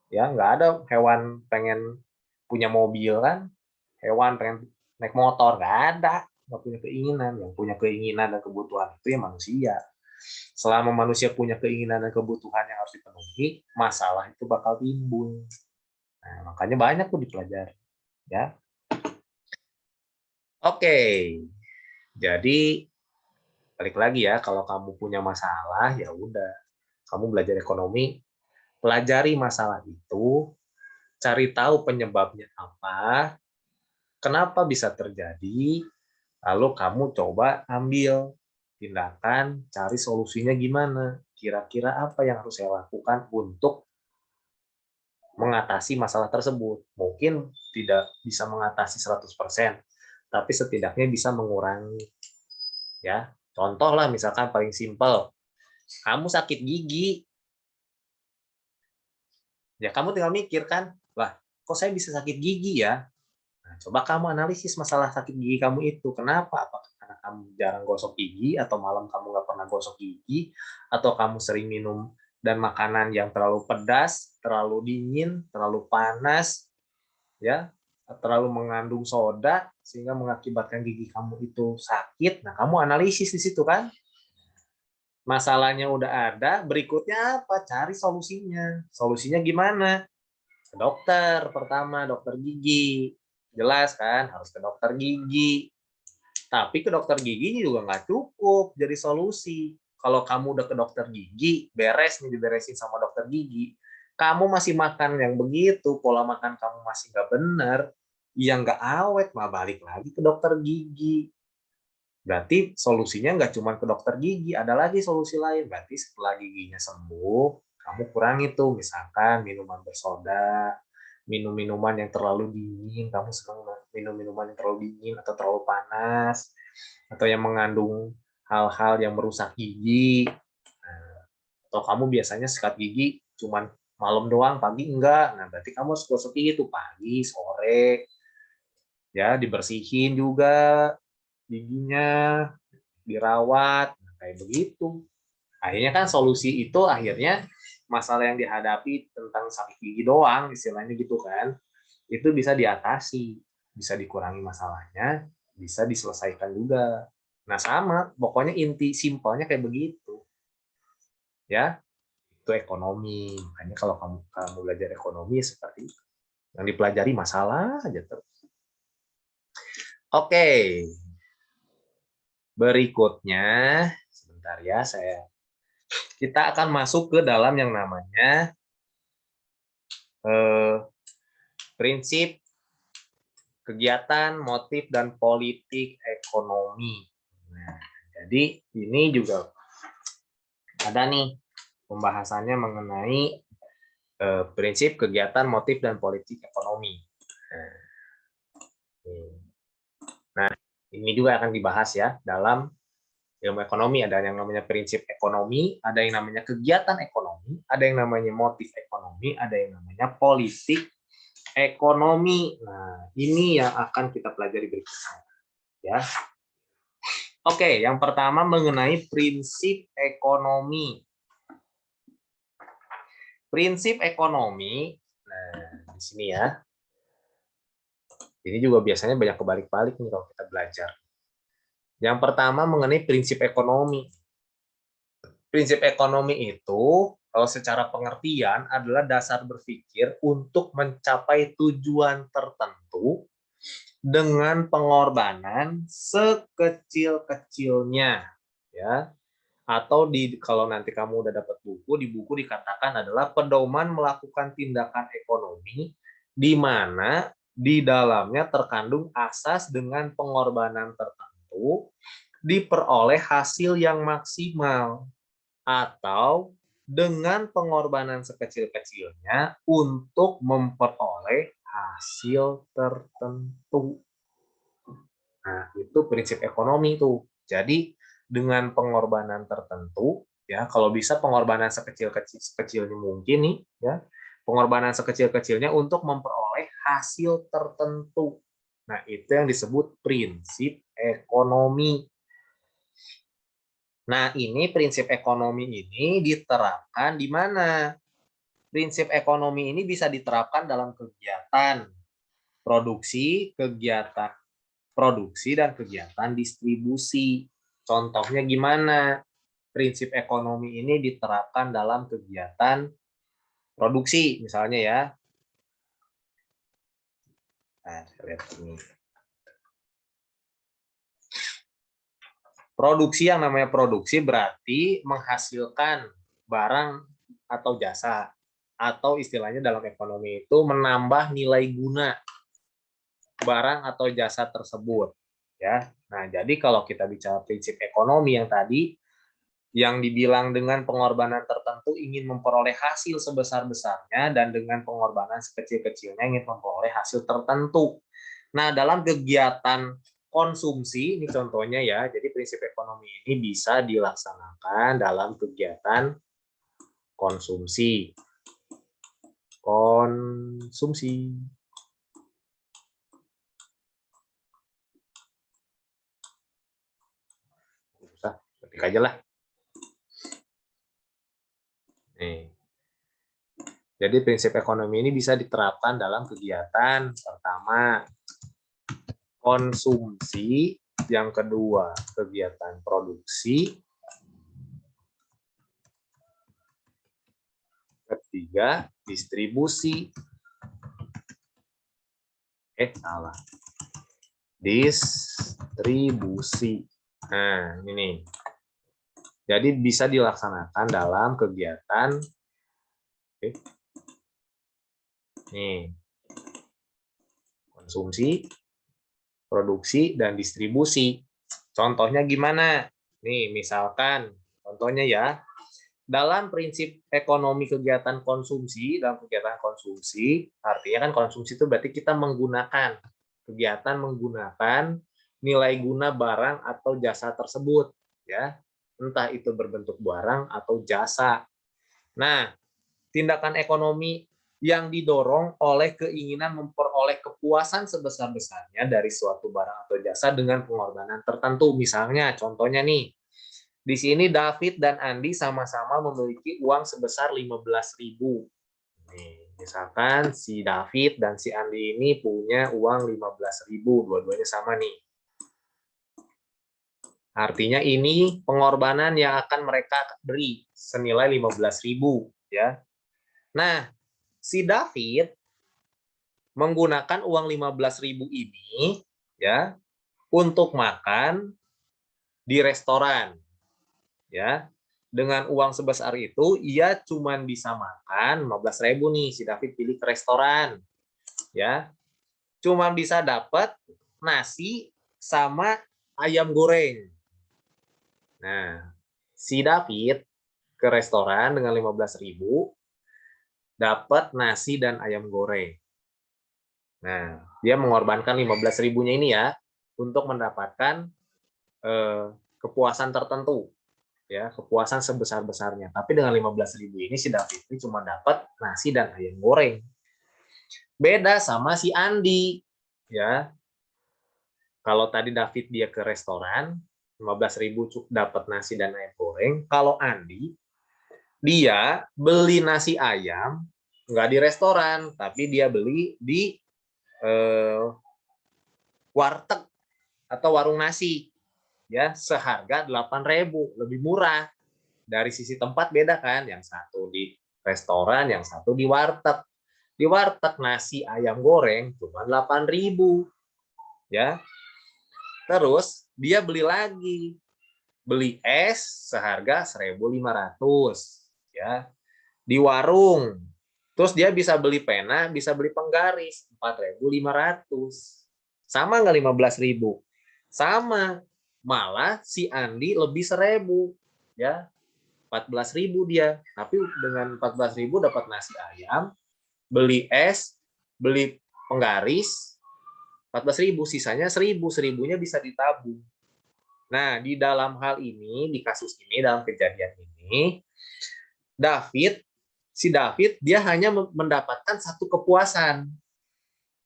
Ya nggak ada hewan pengen punya mobil kan, hewan pengen naik motor, nggak ada, nggak punya keinginan. Yang punya keinginan dan kebutuhan itu ya manusia. Selama manusia punya keinginan dan kebutuhan yang harus dipenuhi, masalah itu bakal timbul. Nah, makanya banyak tuh dipelajari ya. Oke, jadi balik lagi ya, kalau kamu punya masalah ya udah, kamu belajar ekonomi, pelajari masalah itu, cari tahu penyebabnya apa, kenapa bisa terjadi, lalu kamu coba ambil tindakan, cari solusinya gimana, kira-kira apa yang harus saya lakukan untuk mengatasi masalah tersebut. Mungkin tidak bisa mengatasi 100%, tapi setidaknya bisa mengurangi. Ya, contoh lah misalkan paling simpel, kamu sakit gigi, ya kamu tinggal mikir kan, lah kok saya bisa sakit gigi ya? Nah, coba kamu analisis masalah sakit gigi kamu itu. Kenapa? Apakah karena kamu jarang gosok gigi, atau malam kamu nggak pernah gosok gigi, atau kamu sering minum dan makanan yang terlalu pedas, terlalu dingin, terlalu panas, ya, terlalu mengandung soda, sehingga mengakibatkan gigi kamu itu sakit. Nah, kamu analisis di situ kan. Masalahnya udah ada, berikutnya apa? Cari solusinya. Solusinya gimana? Ke dokter pertama, dokter gigi. Jelas kan, harus ke dokter gigi. Tapi ke dokter gigi juga nggak cukup jadi solusi. Kalau kamu udah ke dokter gigi, beres nih diberesin sama dokter gigi, kamu masih makan yang begitu, pola makan kamu masih nggak benar, yang nggak awet, mah balik lagi ke dokter gigi. Berarti solusinya nggak cuma ke dokter gigi, ada lagi solusi lain. Berarti setelah giginya sembuh, kamu kurangi tuh, misalkan minuman bersoda, minum minuman yang terlalu dingin, kamu senang minum minuman yang terlalu dingin atau terlalu panas, atau yang mengandung hal-hal yang merusak gigi. Nah, atau kamu biasanya sikat gigi cuman malam doang, pagi enggak. Nah, berarti kamu harus gosok gigi tuh pagi, sore, ya dibersihin juga giginya, dirawat, nah, kayak begitu. Akhirnya kan solusi itu akhirnya masalah yang dihadapi tentang sakit gigi doang, istilahnya gitu kan, itu bisa diatasi, bisa dikurangi masalahnya, bisa diselesaikan juga. Nah sama, pokoknya inti simpelnya kayak begitu, ya itu ekonomi. Makanya kalau kamu belajar ekonomi seperti itu, yang dipelajari masalah aja terus. Oke, berikutnya sebentar ya kita akan masuk ke dalam yang namanya prinsip kegiatan, motif, dan politik ekonomi. Nah, jadi ini juga ada nih pembahasannya mengenai prinsip kegiatan, motif, dan politik ekonomi. Nah, ini juga akan dibahas ya dalam ilmu ekonomi. Ada yang namanya prinsip ekonomi, ada yang namanya kegiatan ekonomi, ada yang namanya motif ekonomi, ada yang namanya politik ekonomi. Nah, ini yang akan kita pelajari berikutnya. Ya. Oke, yang pertama mengenai prinsip ekonomi. Prinsip ekonomi, nah di sini ya. Ini juga biasanya banyak kebalik-balik nih kalau kita belajar. Yang pertama mengenai prinsip ekonomi. Prinsip ekonomi itu kalau secara pengertian adalah dasar berpikir untuk mencapai tujuan tertentu dengan pengorbanan sekecil-kecilnya, ya. Atau kalau nanti kamu udah dapat buku, di buku dikatakan adalah pedoman melakukan tindakan ekonomi di mana di dalamnya terkandung asas dengan pengorbanan tertentu diperoleh hasil yang maksimal atau dengan pengorbanan sekecil-kecilnya untuk memperoleh hasil tertentu. Nah, itu prinsip ekonomi tuh. Jadi dengan pengorbanan tertentu, ya kalau bisa pengorbanan sekecilnya mungkin nih, ya pengorbanan sekecil-kecilnya untuk memperoleh hasil tertentu. Nah, itu yang disebut prinsip ekonomi. Nah, ini prinsip ekonomi ini diterapkan di mana? Prinsip ekonomi ini bisa diterapkan dalam kegiatan produksi dan kegiatan distribusi. Contohnya gimana? Prinsip ekonomi ini diterapkan dalam kegiatan produksi, misalnya ya. Nah, lihat ini. Produksi, yang namanya produksi berarti menghasilkan barang atau jasa, atau istilahnya dalam ekonomi itu menambah nilai guna barang atau jasa tersebut, ya. Nah, jadi kalau kita bicara prinsip ekonomi yang tadi, yang dibilang dengan pengorbanan tertentu ingin memperoleh hasil sebesar-besarnya dan dengan pengorbanan sekecil-kecilnya ingin memperoleh hasil tertentu. Nah, dalam kegiatan konsumsi, ini contohnya ya, jadi prinsip ekonomi ini bisa dilaksanakan dalam kegiatan konsumsi. Konsumsi. Usah, ketik aja lah. Nih. Jadi prinsip ekonomi ini bisa diterapkan dalam kegiatan pertama konsumsi, yang kedua kegiatan produksi, 3, distribusi. Salah. Distribusi. Nah, ini. Jadi bisa dilaksanakan dalam kegiatan nih, konsumsi, produksi, dan distribusi. Contohnya gimana? Nih, misalkan, contohnya ya, dalam prinsip ekonomi kegiatan konsumsi, dalam kegiatan konsumsi, artinya kan konsumsi itu berarti kita menggunakan, kegiatan menggunakan nilai guna barang atau jasa tersebut, ya, entah itu berbentuk barang atau jasa. Nah, tindakan ekonomi yang didorong oleh keinginan memperoleh kepuasan sebesar-besarnya dari suatu barang atau jasa dengan pengorbanan tertentu. Misalnya, contohnya nih, di sini David dan Andi sama-sama memiliki uang sebesar 15.000. Nih, misalkan si David dan si Andi ini punya uang 15.000, dua-duanya sama nih. Artinya ini pengorbanan yang akan mereka beri senilai 15.000, ya. Nah, si David menggunakan uang 15.000 ini, ya, untuk makan di restoran, ya. Dengan uang sebesar itu, ia cuma bisa makan 15.000 nih, si David pilih ke restoran, ya. Cuma bisa dapat nasi sama ayam goreng. Nah, si David ke restoran dengan 15.000, dapat nasi dan ayam goreng. Nah, dia mengorbankan 15.000-nya ini ya untuk mendapatkan kepuasan tertentu, ya, kepuasan sebesar-besarnya. Tapi dengan 15.000 ini si David ini cuma dapat nasi dan ayam goreng. Beda sama si Andi, ya. Kalau tadi David dia ke restoran, 15.000 dapat nasi dan ayam goreng. Kalau Andi, dia beli nasi ayam nggak di restoran, tapi dia beli di warteg atau warung nasi, ya, seharga 8.000, lebih murah. Dari sisi tempat beda kan, yang satu di restoran, yang satu di warteg. Di warteg nasi ayam goreng cuma 8.000, ya. Terus dia beli lagi, beli es seharga 1.500, ya, di warung. Terus dia bisa beli pena, bisa beli penggaris 4.500. Sama nggak 15.000? Sama. Malah si Andi lebih 1.000, ya. 14.000 dia. Tapi dengan 14.000 dapat nasi ayam, beli es, beli penggaris, 14.000, sisanya 1.000, 1.000-nya bisa ditabung. Nah, di dalam hal ini, di kasus ini, dalam kejadian ini, si David, dia hanya mendapatkan satu kepuasan,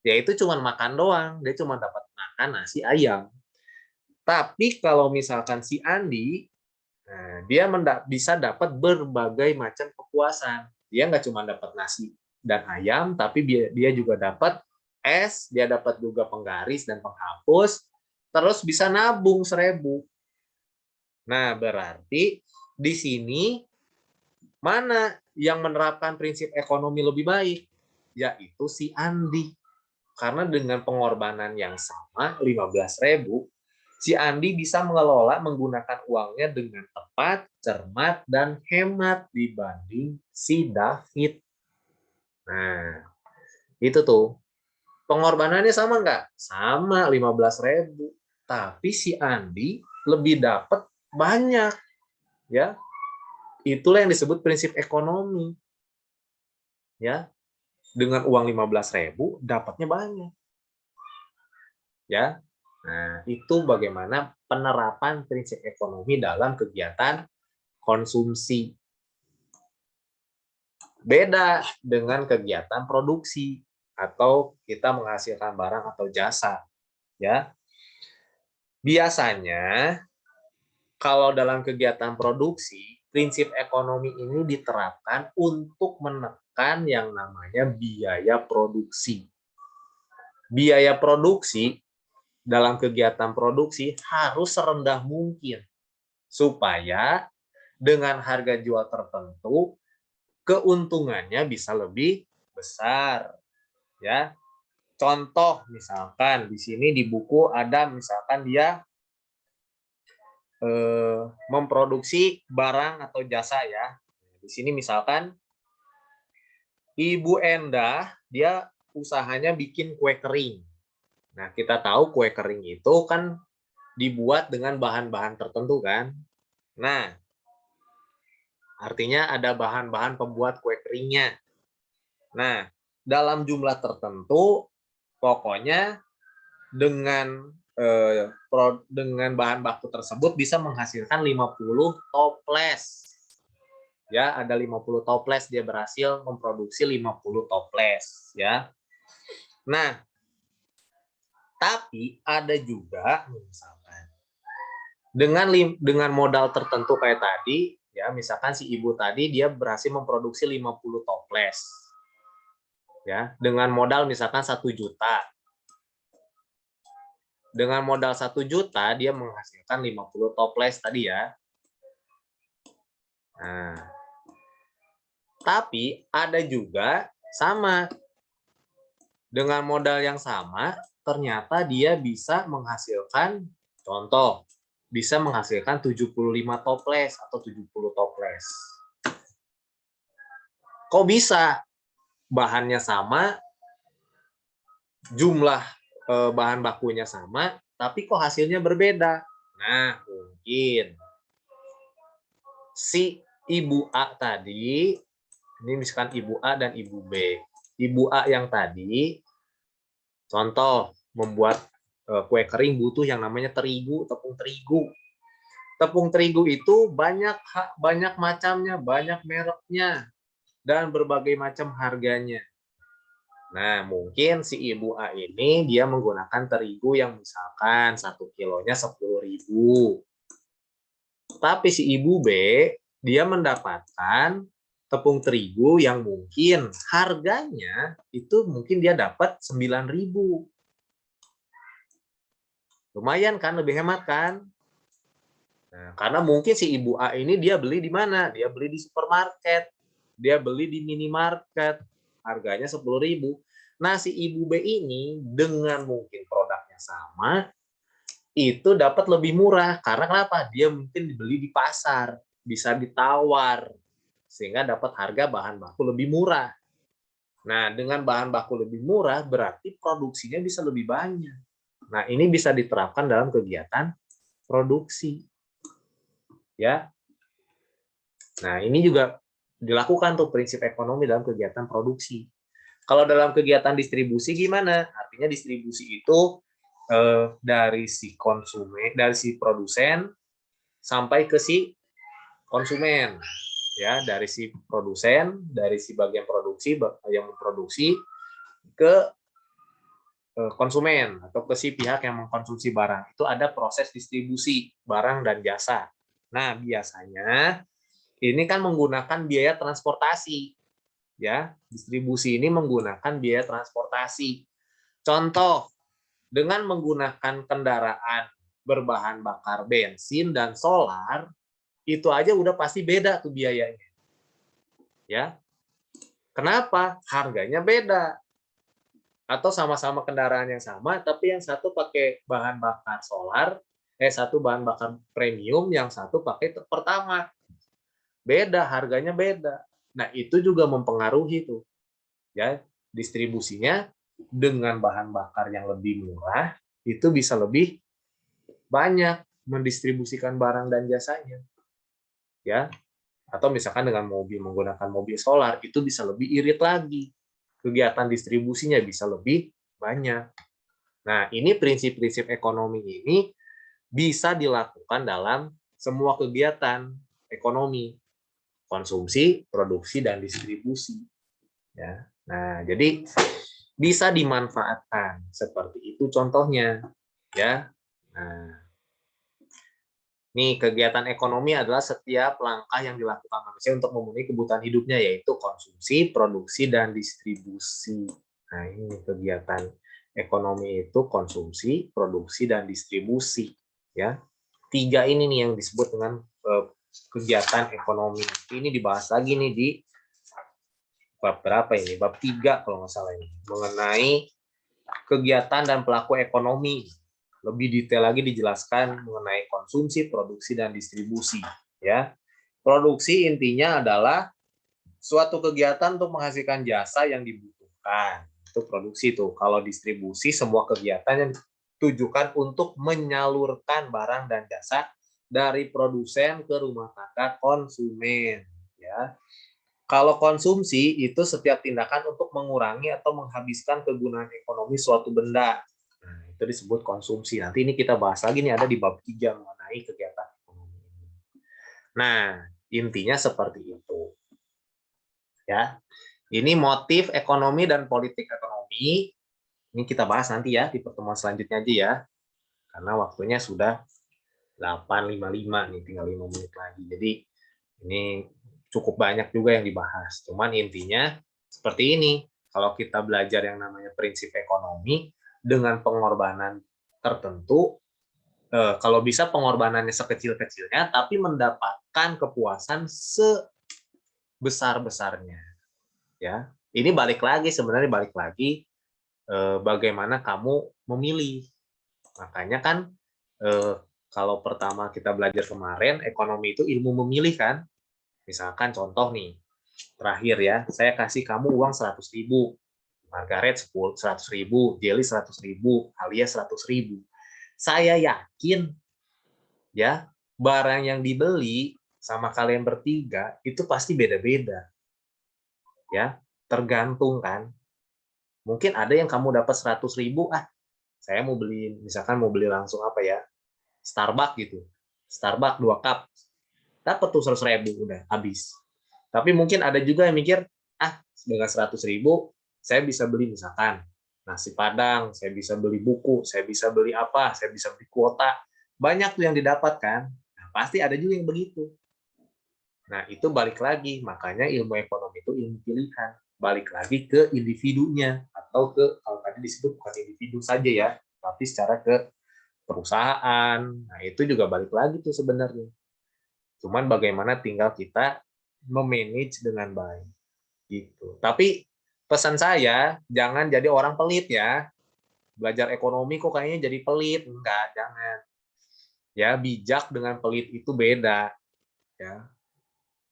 yaitu cuma makan doang, dia cuma dapat makan nasi ayam. Tapi kalau misalkan si Andi, nah, dia bisa dapat berbagai macam kepuasan. Dia nggak cuma dapat nasi dan ayam, tapi dia juga dapat es, dia dapat juga penggaris dan penghapus, terus bisa nabung 1.000. Nah, berarti di sini mana yang menerapkan prinsip ekonomi lebih baik? Yaitu si Andi. Karena dengan pengorbanan yang sama, 15.000, si Andi bisa mengelola menggunakan uangnya dengan tepat, cermat, dan hemat dibanding si David. Nah, itu tuh. Pengorbanannya sama nggak? Sama, 15.000. Tapi si Andi lebih dapat banyak, ya. Itulah yang disebut prinsip ekonomi, ya. Dengan uang 15.000 dapatnya banyak, ya. Nah, itu bagaimana penerapan prinsip ekonomi dalam kegiatan konsumsi. Beda dengan kegiatan produksi atau kita menghasilkan barang atau jasa, ya. Biasanya kalau dalam kegiatan produksi, prinsip ekonomi ini diterapkan untuk menekan yang namanya biaya produksi. Biaya produksi dalam kegiatan produksi harus serendah mungkin supaya dengan harga jual tertentu keuntungannya bisa lebih besar, ya. Contoh misalkan di sini di buku ada misalkan dia memproduksi barang atau jasa ya. Di sini misalkan Ibu Endah dia usahanya bikin kue kering. Nah, kita tahu kue kering itu kan dibuat dengan bahan-bahan tertentu kan. Nah, artinya ada bahan-bahan pembuat kue keringnya. Nah, dalam jumlah tertentu pokoknya dengan dengan bahan baku tersebut bisa menghasilkan 50 toples. Ya, ada 50 toples, dia berhasil memproduksi 50 toples, ya. Nah, tapi ada juga misalkan dengan modal tertentu kayak tadi, ya, misalkan si ibu tadi dia berhasil memproduksi 50 toples. Ya, dengan modal misalkan 1 juta. Dengan modal 1 juta dia menghasilkan 50 toples tadi ya. Nah, tapi ada juga sama. Dengan modal yang sama, ternyata dia bisa menghasilkan, contoh, bisa menghasilkan 75 toples atau 70 toples. Kok bisa? Bahannya sama, jumlah bahan bakunya sama, tapi kok hasilnya berbeda? Nah, mungkin si Ibu A tadi, ini misalkan Ibu A dan Ibu B. Ibu A yang tadi, contoh, membuat kue kering butuh yang namanya terigu, tepung terigu. Tepung terigu itu banyak macamnya, banyak mereknya, dan berbagai macam harganya. Nah, mungkin si Ibu A ini dia menggunakan terigu yang misalkan 1 kilonya 10.000. Tapi si Ibu B, dia mendapatkan tepung terigu yang mungkin harganya itu mungkin dia dapat 9.000. Lumayan kan, lebih hemat kan? Nah, karena mungkin si Ibu A ini dia beli di mana? Dia beli di supermarket, dia beli di minimarket, harganya 10.000. Nah, si Ibu B ini dengan mungkin produknya sama, itu dapat lebih murah. Karena kenapa? Dia mungkin dibeli di pasar, bisa ditawar, sehingga dapat harga bahan baku lebih murah. Nah, dengan bahan baku lebih murah, berarti produksinya bisa lebih banyak. Nah, ini bisa diterapkan dalam kegiatan produksi. Ya. Nah, ini juga dilakukan tuh prinsip ekonomi dalam kegiatan produksi. Kalau dalam kegiatan distribusi gimana? Artinya distribusi itu dari si konsumen, dari si produsen sampai ke si konsumen. Ya, dari si produsen, dari si bagian produksi yang memproduksi ke konsumen atau ke si pihak yang mengkonsumsi barang. Itu ada proses distribusi barang dan jasa. Nah, biasanya ini kan menggunakan biaya transportasi. Ya, distribusi ini menggunakan biaya transportasi. Contoh, dengan menggunakan kendaraan berbahan bakar bensin dan solar, itu aja udah pasti beda tuh biayanya. Ya. Kenapa? Harganya beda. Atau sama-sama kendaraan yang sama, tapi yang satu pakai bahan bakar solar, satu bahan bakar premium, yang satu pakai pertama. Beda, harganya beda. Nah, itu juga mempengaruhi tuh. Ya, distribusinya dengan bahan bakar yang lebih murah, itu bisa lebih banyak mendistribusikan barang dan jasanya. Ya, atau misalkan dengan menggunakan mobil solar, itu bisa lebih irit lagi. Kegiatan distribusinya bisa lebih banyak. Nah, ini prinsip-prinsip ekonomi ini bisa dilakukan dalam semua kegiatan ekonomi, konsumsi, produksi, dan distribusi. Ya. Nah, jadi bisa dimanfaatkan seperti itu contohnya. Ya. Nah, nih, kegiatan ekonomi adalah setiap langkah yang dilakukan manusia untuk memenuhi kebutuhan hidupnya, yaitu konsumsi, produksi, dan distribusi. Nah, ini kegiatan ekonomi itu konsumsi, produksi, dan distribusi. Ya, 3 ini nih yang disebut dengan kegiatan ekonomi. Ini dibahas lagi nih di bab berapa ini? Bab 3 kalau nggak salah ini. Mengenai kegiatan dan pelaku ekonomi. Lebih detail lagi dijelaskan mengenai konsumsi, produksi, dan distribusi. Ya, produksi intinya adalah suatu kegiatan untuk menghasilkan jasa yang dibutuhkan. Itu produksi tuh. Kalau distribusi, semua kegiatan yang ditujukan untuk menyalurkan barang dan jasa dari produsen ke rumah tangga konsumen. Ya, kalau konsumsi itu setiap tindakan untuk mengurangi atau menghabiskan kegunaan ekonomi suatu benda. Nah, itu disebut konsumsi. Nanti ini kita bahas lagi nih, ada di bab 3 mengenai kegiatan ekonomi. Nah, intinya seperti itu. Ya. Ini motif ekonomi dan politik ekonomi. Ini kita bahas nanti ya di pertemuan selanjutnya aja ya. Karena waktunya sudah 8.55 nih, tinggal 5 menit lagi. Jadi ini cukup banyak juga yang dibahas. Cuman intinya seperti ini. Kalau kita belajar yang namanya prinsip ekonomi dengan pengorbanan tertentu, kalau bisa pengorbanannya sekecil-kecilnya, tapi mendapatkan kepuasan sebesar-besarnya. Ya, ini sebenarnya balik lagi bagaimana kamu memilih. Makanya kan kalau pertama kita belajar kemarin, ekonomi itu ilmu memilih kan. Misalkan contoh nih, terakhir ya, saya kasih kamu uang 100.000, Margaret 100.000, Jelly 100.000, Alia 100.000. Saya yakin ya, barang yang dibeli sama kalian bertiga itu pasti beda-beda. Ya, tergantung kan. Mungkin ada yang kamu dapat 100.000, saya mau beli, misalkan mau beli langsung apa ya, Starbucks gitu. Starbucks 2 cup. Dapat tuh 100.000, udah habis. Tapi mungkin ada juga yang mikir, dengan 100.000 saya bisa beli misalkan nasi Padang, saya bisa beli buku, saya bisa beli apa, saya bisa beli kuota. Banyak tuh yang didapatkan. Nah, pasti ada juga yang begitu. Nah, itu balik lagi. Makanya ilmu ekonomi itu ilmu pilihan. Balik lagi ke individunya. Atau kalau tadi disebut bukan individu saja ya, tapi secara ke perusahaan. Nah, itu juga balik lagi tuh sebenarnya. Cuman bagaimana tinggal kita memanage dengan baik. Gitu. Tapi pesan saya, jangan jadi orang pelit ya. Belajar ekonomi kok kayaknya jadi pelit. Enggak, jangan. Ya, bijak dengan pelit itu beda. Ya,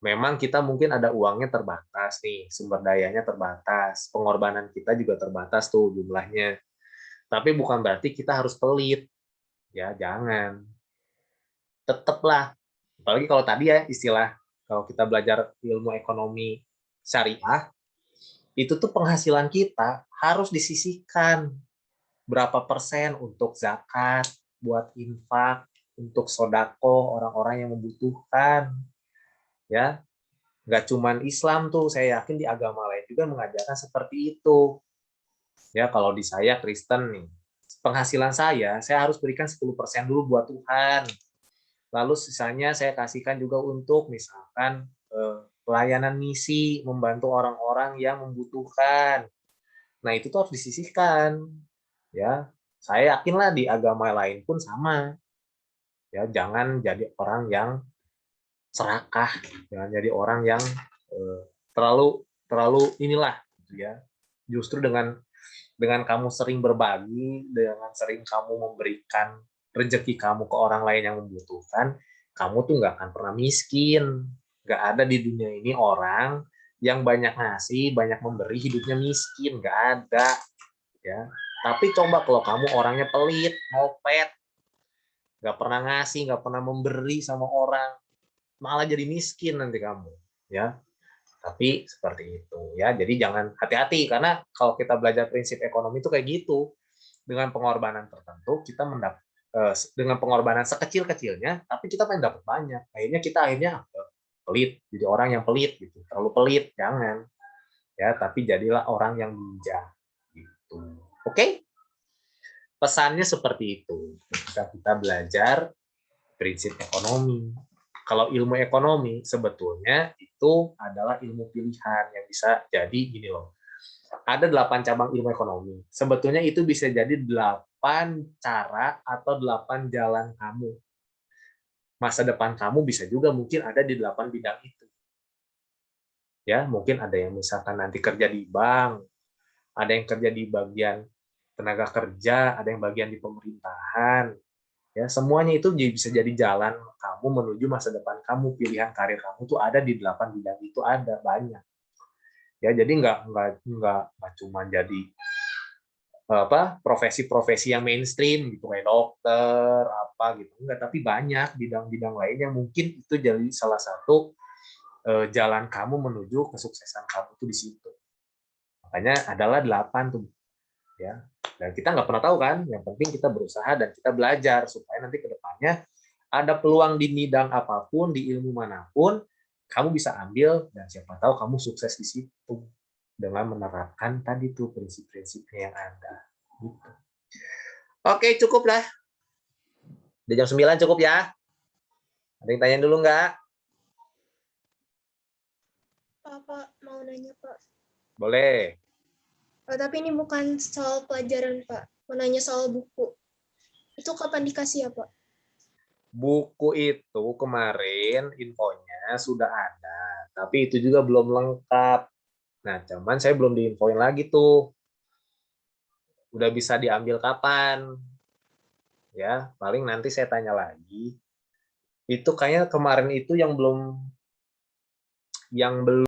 memang kita mungkin ada uangnya terbatas nih, sumber dayanya terbatas, pengorbanan kita juga terbatas tuh jumlahnya. Tapi bukan berarti kita harus pelit. Ya, jangan. Tetaplah, apalagi kalau tadi ya istilah, kalau kita belajar ilmu ekonomi syariah, itu tuh penghasilan kita harus disisihkan berapa persen untuk zakat, buat infak, untuk sodako orang-orang yang membutuhkan. Ya, nggak cuman Islam tuh, saya yakin di agama lain juga mengajarkan seperti itu. Ya, kalau di saya Kristen nih, penghasilan saya harus berikan 10% dulu buat Tuhan. Lalu sisanya saya kasihkan juga untuk misalkan pelayanan misi, membantu orang-orang yang membutuhkan. Nah, itu tuh harus disisihkan. Ya, saya yakinlah di agama lain pun sama. Ya, jangan jadi orang yang serakah, jangan jadi orang yang terlalu terlalu inilah gitu ya. Justru dengan kamu sering berbagi, dengan sering kamu memberikan rezeki kamu ke orang lain yang membutuhkan, kamu tuh nggak akan pernah miskin. Nggak ada di dunia ini orang yang banyak ngasih, banyak memberi, hidupnya miskin. Nggak ada. Ya. Tapi coba kalau kamu orangnya pelit, ngopet, nggak pernah ngasih, nggak pernah memberi sama orang, malah jadi miskin nanti kamu. Ya, tapi seperti itu ya. Jadi jangan, hati-hati, karena kalau kita belajar prinsip ekonomi itu kayak gitu. Dengan pengorbanan tertentu kita mendapat dengan pengorbanan sekecil-kecilnya, tapi kita pengen dapat banyak. Akhirnya pelit, jadi orang yang pelit gitu. Terlalu pelit, jangan. Ya, tapi jadilah orang yang bijak gitu. Oke? Pesannya seperti itu. Ketika kita belajar prinsip ekonomi. Kalau ilmu ekonomi sebetulnya itu adalah ilmu pilihan yang bisa jadi gini loh. Ada 8 cabang ilmu ekonomi. Sebetulnya itu bisa jadi 8 cara atau 8 jalan kamu. Masa depan kamu bisa juga mungkin ada di 8 bidang itu. Ya, mungkin ada yang misalkan nanti kerja di bank, ada yang kerja di bagian tenaga kerja, ada yang bagian di pemerintahan. Ya, semuanya itu bisa jadi jalan kamu menuju masa depan kamu, pilihan karir kamu tuh ada di 8 bidang itu, ada banyak. Ya, jadi nggak cuma jadi profesi-profesi yang mainstream gitu kayak dokter apa gitu, enggak, tapi banyak bidang-bidang lain yang mungkin itu jadi salah satu jalan kamu menuju kesuksesan kamu tuh di situ. Makanya adalah 8 tuh, ya. Dan kita nggak pernah tahu kan, yang penting kita berusaha dan kita belajar supaya nanti ke depannya ada peluang di bidang apapun, di ilmu manapun, kamu bisa ambil dan siapa tahu kamu sukses di situ dengan menerapkan tadi tuh prinsip-prinsipnya yang ada. Gitu. Oke, cukup lah. Di jam 9 cukup ya. Ada yang tanya dulu nggak? Pak, mau nanya, Pak. Boleh. Tapi ini bukan soal pelajaran, Pak. Mau nanya soal buku. Itu kapan dikasih ya, Pak? Buku itu kemarin infonya sudah ada, tapi itu juga belum lengkap. Nah, cuman saya belum diinfoin lagi tuh. Udah bisa diambil kapan? Ya, paling nanti saya tanya lagi. Itu kayaknya kemarin itu yang belum